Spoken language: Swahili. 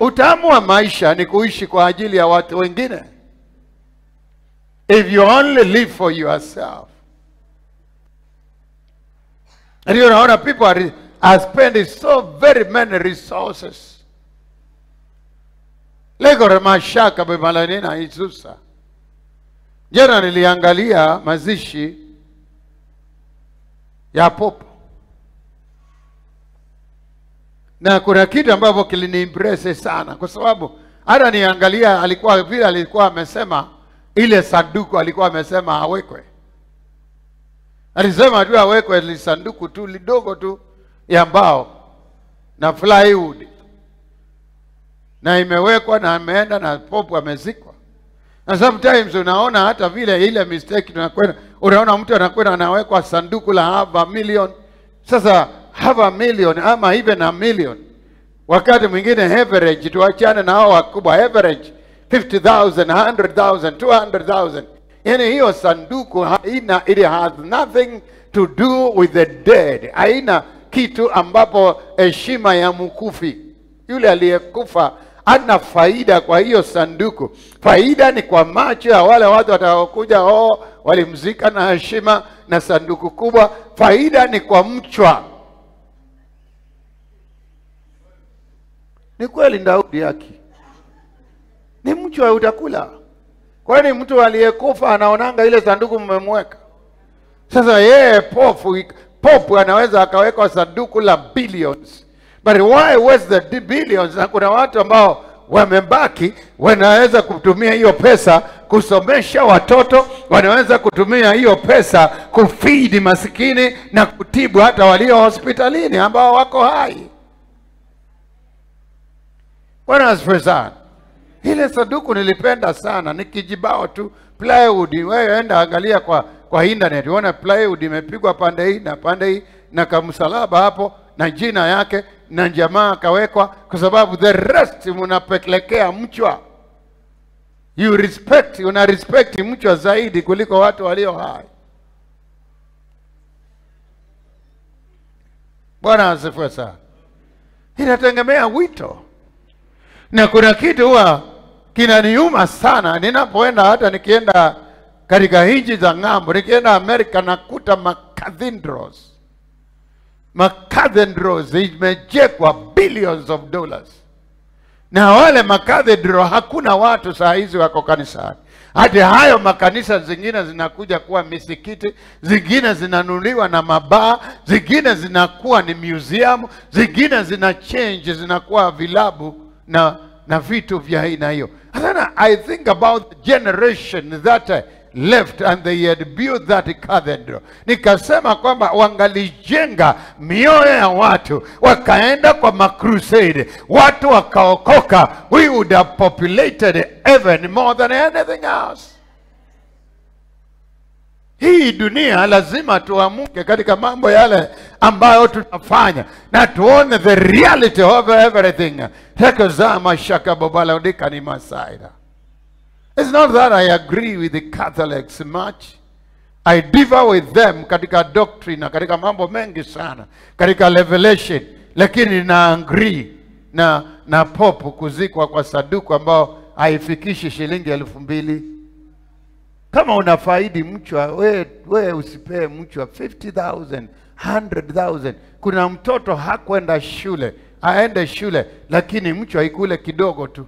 utamu wa maisha ni kuishi kwa ajili ya watu wengine. If you only live for yourself. And you know, people are spending so very many resources. Lego mashaka bemalani na Isusa. Jana niliangalia mazishi ya popo. Na kuna kitu ambacho kiliniimpress sana kwa sababu hata niangalia alikuwa vile alikuwa amesema ile sanduku alikuwa amesema awekwe. Alisema tu awekwe ile sanduku tu lidogo tu ya mbao na plywood. Na imewekwa na ameenda na popo amezikwa. Na sometimes unaona hata vile ile mistake tunakwenda, unaona mtu anakwenda anawekwa sanduku la $500,000. Sasa $500,000 ama even $1 million. Wakati mwingine average, tuachane na hao wakubwa, average $50,000, $100,000, $200,000. Yani hiyo sanduku haina, it has nothing to do with the dead. Haina kitu ambapo heshima ya mkufi. Yule aliyekufa ana faida kwa hiyo sanduku. Faida ni kwa macho ya wale watu watakokuja, walimzika na heshima na sanduku kubwa. Faida ni kwa mchwa. Ni kweli Daudi yake. Ni mchwa utakula. Kwani mtu aliyekufa anaonanga ile sanduku mmemweka. Sasa yeye popu anaweza akaweka sanduku la billions. But why waste the billions? Na kuna watu ambao wamebaki wanaweza kutumia hiyo pesa kusomesha watoto, wanaweza kutumia hiyo pesa kufeed masikini na kutibu hata walio hospitalini ambao wako hai. Bwana asifiwe sana. Ile sanduku nilipenda sana, ni kijibao tu plywood. Wewe enda angalia kwa internet, uone plywood imepigwa pande hii na pande hii na kamsalaba hapo na jina yake na jamaa kawekwa, kwa sababu the rest mnapelekea mchwa. Una respect mchwa zaidi kuliko watu walio hai. Bwana asifiwe sana. Inategemea wito. Na kuna kitu huwa kinaniuma sana ninapoenda, hata nikienda katika nchi za ng'ambo, nikienda Amerika nakuta macathedrals imejengwa billions of dollars. Na wale macathedral hakuna watu saa hizi wako kanisani. Hadi hayo makanisa zingine zinakuja kuwa misikiti, zingine zinanunuliwa na mabaa, zingine zinakuwa ni museum, zingine zinakuwa vilabu na vitu vya aina hiyo. And then I think about the generation that left and they had built that cathedral. Nikasema kwamba wangalijenga mioyo ya watu, wakaenda kwa makrusade, watu wakaokoka, we would have populated heaven more than anything else. Hii dunia lazima tuamuke katika mambo yale ambayo tunafanya na tuone the reality of everything. Tekazama shaka bobala udika ni masaida. It's not that I agree with the Catholics much. I differ with them katika doctrine, katika mambo mengi sana, katika revelation, lakini na agree na popu kuzikwa kwa saduku ambao haifikishi shilingi 2,000. Kama unafaidi mchwa, we usipee mchwa 50,000, 100,000. Kuna mtoto hakwenda shule, aende shule, lakini mchwa ikule kidogo tu.